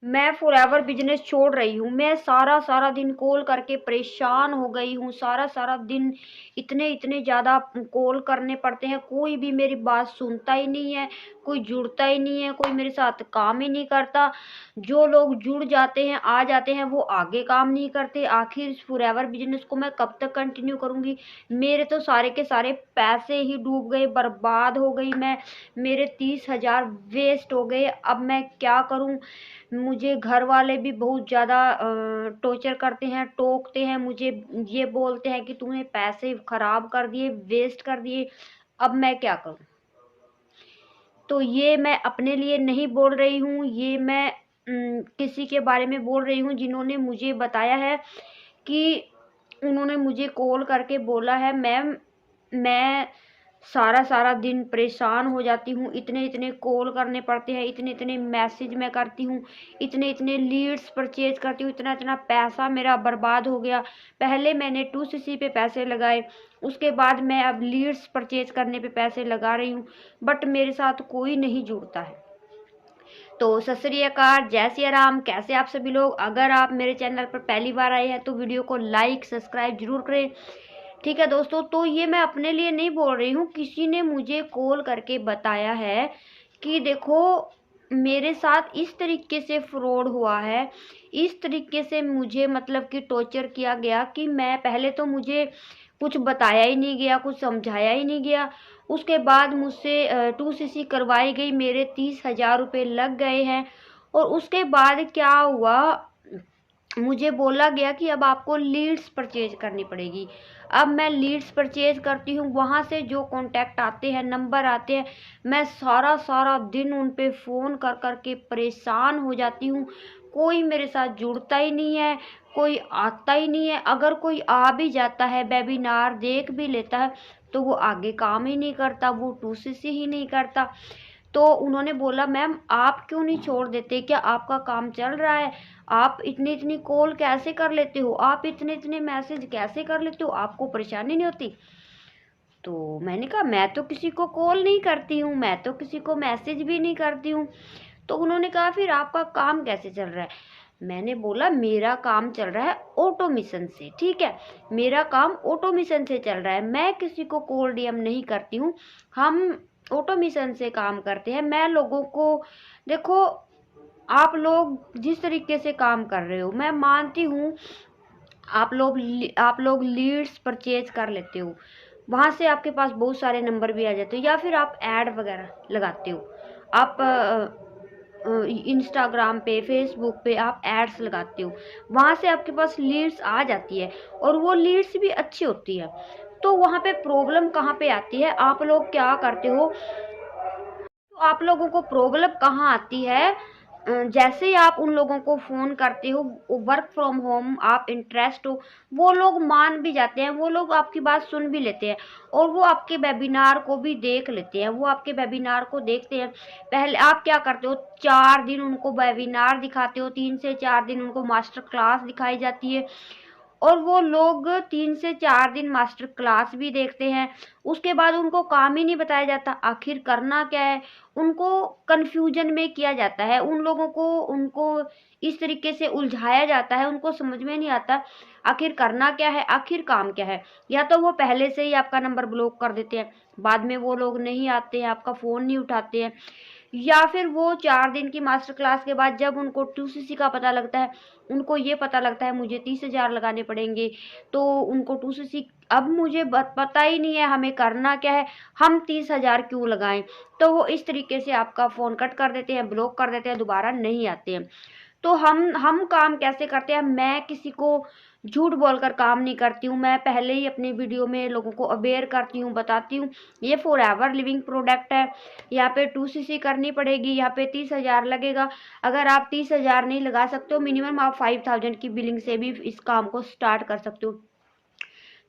मैं forever business छोड़ रही हूँ। मैं सारा सारा दिन कॉल करके परेशान हो गई हूँ। सारा सारा दिन इतने इतने ज़्यादा कॉल करने पड़ते हैं, कोई भी मेरी बात सुनता ही नहीं है, कोई जुड़ता ही नहीं है, कोई मेरे साथ काम ही नहीं करता। जो लोग जुड़ जाते हैं, आ जाते हैं, वो आगे काम नहीं करते। आखिर इस फॉरएवर बिजनेस को मैं कब तक कंटिन्यू करूँगी? मेरे तो सारे के सारे पैसे ही डूब गए, बर्बाद हो गई मैं। मेरे 30,000 वेस्ट हो गए। अब मैं क्या करूँ? मुझे घर वाले भी बहुत ज़्यादा टॉर्चर करते हैं, टोकते हैं मुझे। ये बोलते हैं कि तूने पैसे खराब कर दिए, वेस्ट कर दिए। अब मैं क्या करूं? तो ये मैं अपने लिए नहीं बोल रही हूँ, ये मैं किसी के बारे में बोल रही हूँ जिन्होंने मुझे बताया है कि उन्होंने मुझे कॉल करके बोला है, मैम मैं सारा सारा दिन परेशान हो जाती हूँ, इतने इतने कॉल करने पड़ते हैं, इतने इतने मैसेज मैं करती हूँ, इतने इतने लीड्स परचेज करती हूँ, इतना इतना पैसा मेरा बर्बाद हो गया। पहले मैंने 2cc पे पैसे लगाए, उसके बाद मैं अब लीड्स परचेज करने पे पैसे लगा रही हूँ, बट मेरे साथ कोई नहीं जुड़ता है। तो सत श्री अकाल, जय सिया राम। कैसे आप सभी लोग? अगर आप मेरे चैनल पर पहली बार आए हैं तो वीडियो को लाइक सब्सक्राइब जरूर करें। ठीक है दोस्तों, तो ये मैं अपने लिए नहीं बोल रही हूँ, किसी ने मुझे कॉल करके बताया है कि देखो मेरे साथ इस तरीके से फ्रॉड हुआ है, इस तरीके से मुझे मतलब कि टॉर्चर किया गया कि मैं पहले तो मुझे कुछ बताया ही नहीं गया, कुछ समझाया ही नहीं गया। उसके बाद मुझसे 2cc करवाई गई, मेरे 30,000 रुपये लग गए हैं। और उसके बाद क्या हुआ, मुझे बोला गया कि अब आपको लीड्स परचेज करनी पड़ेगी। अब मैं लीड्स परचेज करती हूँ, वहाँ से जो कॉन्टैक्ट आते हैं, नंबर आते हैं, मैं सारा सारा दिन उन पे फ़ोन कर कर के परेशान हो जाती हूँ। कोई मेरे साथ जुड़ता ही नहीं है, कोई आता ही नहीं है। अगर कोई आ भी जाता है, वेबिनार देख भी लेता है, तो वो आगे काम ही नहीं करता, वो 2cc ही नहीं करता। तो उन्होंने बोला, मैम आप क्यों नहीं छोड़ देते? क्या आपका काम चल रहा है? आप इतनी इतनी कॉल कैसे कर लेते हो? आप इतने इतने मैसेज कैसे कर लेते हो? आपको परेशानी नहीं होती? तो मैंने कहा, मैं तो किसी को कॉल नहीं करती हूँ, मैं तो किसी को मैसेज भी नहीं करती हूँ। तो उन्होंने कहा, फिर आपका काम कैसे चल रहा है? मैंने बोला, मेरा काम चल रहा है ऑटोमेशन से। ठीक है, मेरा काम ऑटोमेशन से चल रहा है, मैं किसी को कॉल डीएम नहीं करती हूँ, हम ऑटोमेशन से काम करते हैं। मैं लोगों को, देखो आप लोग जिस तरीके से काम कर रहे हो, मैं मानती हूँ आप लोग लीड्स परचेज कर लेते हो, वहाँ से आपके पास बहुत सारे नंबर भी आ जाते हो, या फिर आप ऐड वगैरह लगाते हो, आप इंस्टाग्राम पे फेसबुक पे आप एड्स लगाते हो, वहाँ से आपके पास लीड्स आ जाती है, और वो लीड्स भी अच्छी होती है। तो वहाँ पे प्रॉब्लम कहाँ पे आती है? आप लोग क्या करते हो, तो आप लोगों को प्रॉब्लम कहाँ आती है? जैसे ही आप उन लोगों को फ़ोन करते हो, वर्क फ्रॉम होम आप इंटरेस्ट हो, वो लोग मान भी जाते हैं, वो लोग आपकी बात सुन भी लेते हैं, और वो आपके वेबिनार को भी देख लेते हैं, वो आपके वेबिनार को देखते हैं। पहले आप क्या करते हो, 4 दिन उनको वेबिनार दिखाते हो, 3 से 4 दिन उनको मास्टर क्लास दिखाई जाती है, और वो लोग 3 से 4 दिन मास्टर क्लास भी देखते हैं। उसके बाद उनको काम ही नहीं बताया जाता, आखिर करना क्या है? उनको कन्फ्यूजन में किया जाता है, उन लोगों को उनको इस तरीके से उलझाया जाता है, उनको समझ में नहीं आता आखिर करना क्या है, आखिर काम क्या है। या तो वो पहले से ही आपका नंबर ब्लॉक कर देते हैं, बाद में वो लोग नहीं आते हैं, आपका फ़ोन नहीं उठाते हैं, या फिर वो 4 दिन की मास्टर क्लास के बाद जब उनको 2cc का पता लगता है, उनको ये पता लगता है मुझे 30,000 लगाने पड़ेंगे, तो उनको 2cc, अब मुझे पता ही नहीं है हमें करना क्या है, हम 30,000 क्यों लगाएं? तो वो इस तरीके से आपका फ़ोन कट कर देते हैं, ब्लॉक कर देते हैं, दोबारा नहीं आते हैं। तो हम काम कैसे करते हैं? मैं किसी को झूठ बोलकर काम नहीं करती हूँ, मैं पहले ही अपने वीडियो में लोगों को अवेयर करती हूँ, बताती हूँ ये फॉरएवर लिविंग प्रोडक्ट है, यहाँ पे 2cc करनी पड़ेगी, यहाँ पे 30,000 लगेगा। अगर आप 30,000 नहीं लगा सकते हो, मिनिमम आप 5,000 की बिलिंग से भी इस काम को स्टार्ट कर सकते हो।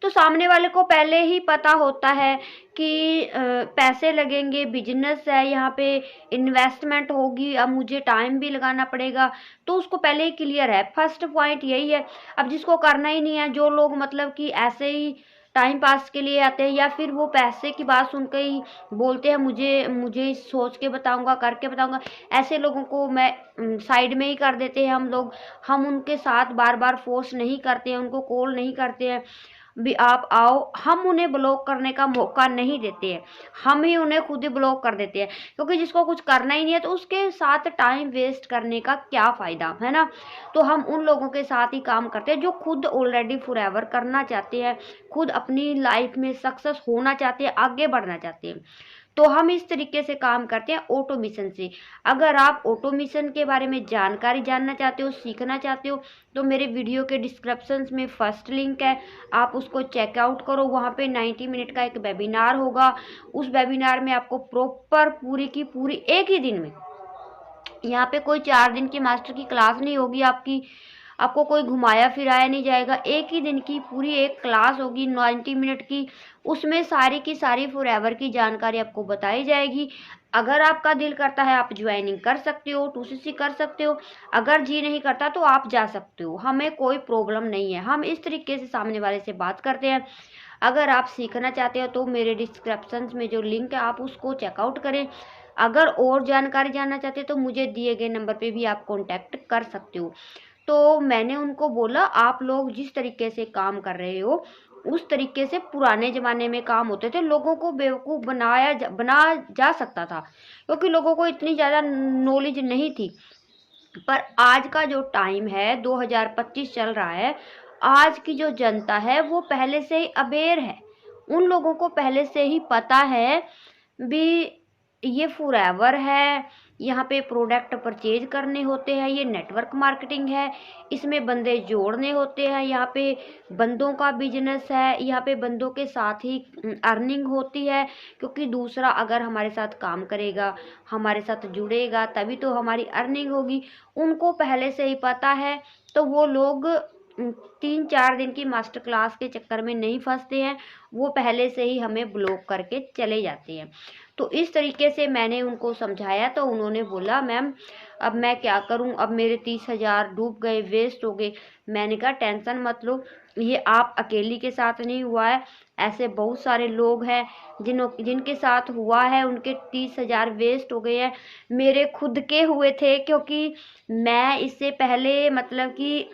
तो सामने वाले को पहले ही पता होता है कि पैसे लगेंगे, बिजनेस है, यहाँ पे इन्वेस्टमेंट होगी, अब मुझे टाइम भी लगाना पड़ेगा, तो उसको पहले ही क्लियर है। फर्स्ट पॉइंट यही है। अब जिसको करना ही नहीं है, जो लोग मतलब कि ऐसे ही टाइम पास के लिए आते हैं, या फिर वो पैसे की बात सुनकर ही बोलते हैं मुझे मुझे सोच के बताऊंगा, करके बताऊंगा। ऐसे लोगों को मैं साइड में ही कर देते हैं हम लोग। हम उनके साथ बार बार फोर्स नहीं करते हैं, उनको कॉल नहीं करते हैं भी आप आओ। हम उन्हें ब्लॉक करने का मौका नहीं देते हैं, हम ही उन्हें खुद ही ब्लॉक कर देते हैं, क्योंकि जिसको कुछ करना ही नहीं है तो उसके साथ टाइम वेस्ट करने का क्या फ़ायदा है ना। तो हम उन लोगों के साथ ही काम करते हैं जो खुद ऑलरेडी फॉरएवर करना चाहते हैं, खुद अपनी लाइफ में सक्सेस होना चाहते हैं, आगे बढ़ना चाहते हैं। तो हम इस तरीके से काम करते हैं ऑटोमेशन से। अगर आप ऑटोमेशन के बारे में जानकारी जानना चाहते हो, सीखना चाहते हो, तो मेरे वीडियो के डिस्क्रिप्शन में फर्स्ट लिंक है, आप उसको चेकआउट करो। वहाँ पे 90 मिनट का एक वेबिनार होगा। उस वेबिनार में आपको प्रॉपर पूरी की पूरी एक ही दिन में, यहाँ पे कोई 4 दिन की मास्टर की क्लास नहीं होगी आपकी, आपको कोई घुमाया फिराया नहीं जाएगा। एक ही दिन की पूरी एक क्लास होगी 90 मिनट की। उसमें सारी की सारी फॉरएवर की जानकारी आपको बताई जाएगी। अगर आपका दिल करता है आप ज्वाइनिंग कर सकते हो, 2CC कर सकते हो। अगर जी नहीं करता तो आप जा सकते हो, हमें कोई प्रॉब्लम नहीं है। हम इस तरीके से सामने वाले से बात करते हैं। अगर आप सीखना चाहते हो तो मेरे डिस्क्रिप्शन में जो लिंक है आप उसको चेकआउट करें। अगर और जानकारी जानना चाहते हो तो मुझे दिए गए नंबर पे भी आप कांटेक्ट कर सकते हो। तो मैंने उनको बोला आप लोग जिस तरीके से काम कर रहे हो उस तरीके से पुराने ज़माने में काम होते थे, लोगों को बेवकूफ़ बना जा सकता था, क्योंकि लोगों को इतनी ज़्यादा नॉलेज नहीं थी। पर आज का जो टाइम है 2025 चल रहा है, आज की जो जनता है वो पहले से ही अवेयर है। उन लोगों को पहले से ही पता है भी ये फॉरएवर है, यहाँ पे प्रोडक्ट परचेज करने होते हैं, ये नेटवर्क मार्केटिंग है, इसमें बंदे जोड़ने होते हैं, यहाँ पे बंदों का बिजनेस है, यहाँ पे बंदों के साथ ही अर्निंग होती है। क्योंकि दूसरा अगर हमारे साथ काम करेगा, हमारे साथ जुड़ेगा, तभी तो हमारी अर्निंग होगी। उनको पहले से ही पता है, तो वो लोग 3-4 दिन की मास्टर क्लास के चक्कर में नहीं फंसते हैं, वो पहले से ही हमें ब्लॉक करके चले जाते हैं। तो इस तरीके से मैंने उनको समझाया, तो उन्होंने बोला मैम अब मैं क्या करूं, अब मेरे 30,000 डूब गए, वेस्ट हो गए। मैंने कहा टेंशन मत लो, ये आप अकेली के साथ नहीं हुआ है, ऐसे बहुत सारे लोग हैं जिनके साथ हुआ है, उनके 30,000 वेस्ट हो गए हैं। मेरे खुद के हुए थे, क्योंकि मैं इससे पहले मतलब कि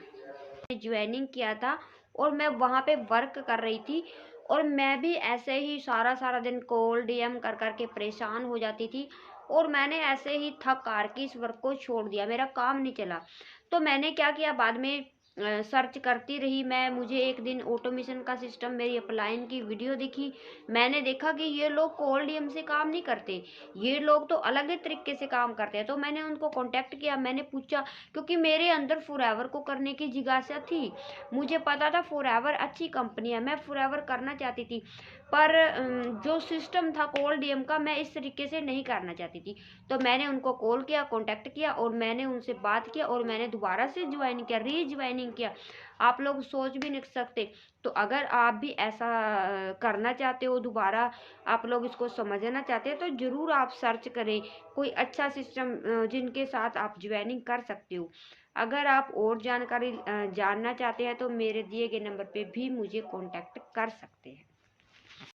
ज्वाइनिंग किया था और मैं वहाँ पे वर्क कर रही थी, और मैं भी ऐसे ही सारा सारा दिन कॉल डीएम कर कर के परेशान हो जाती थी, और मैंने ऐसे ही थक हार के इस वर्क को छोड़ दिया, मेरा काम नहीं चला। तो मैंने क्या किया, बाद में सर्च करती रही मैं, मुझे एक दिन ऑटोमेशन का सिस्टम, मेरी अपलाइन की वीडियो दिखी। मैंने देखा कि ये लोग कॉल डीएम से काम नहीं करते, ये लोग तो अलग ही तरीके से काम करते हैं। तो मैंने उनको कांटेक्ट किया, मैंने पूछा, क्योंकि मेरे अंदर फॉरएवर को करने की जिज्ञासा थी। मुझे पता था फॉरएवर अच्छी कंपनी है, मैं फॉरएवर करना चाहती थी, पर जो सिस्टम था कॉल डीएम का मैं इस तरीके से नहीं करना चाहती थी। तो मैंने उनको कॉल किया, कांटेक्ट किया, और मैंने उनसे बात किया, और मैंने दोबारा से ज्वाइन किया, रीज्वाइनिंग किया। आप लोग सोच भी नहीं सकते। तो अगर आप भी ऐसा करना चाहते हो, दोबारा आप लोग इसको समझना चाहते हैं, तो ज़रूर आप सर्च करें कोई अच्छा सिस्टम जिनके साथ आप ज्वाइनिंग कर सकते हो। अगर आप और जानकारी जानना चाहते हैं तो मेरे दिए गए नंबर पे भी मुझे कांटेक्ट कर सकते हैं।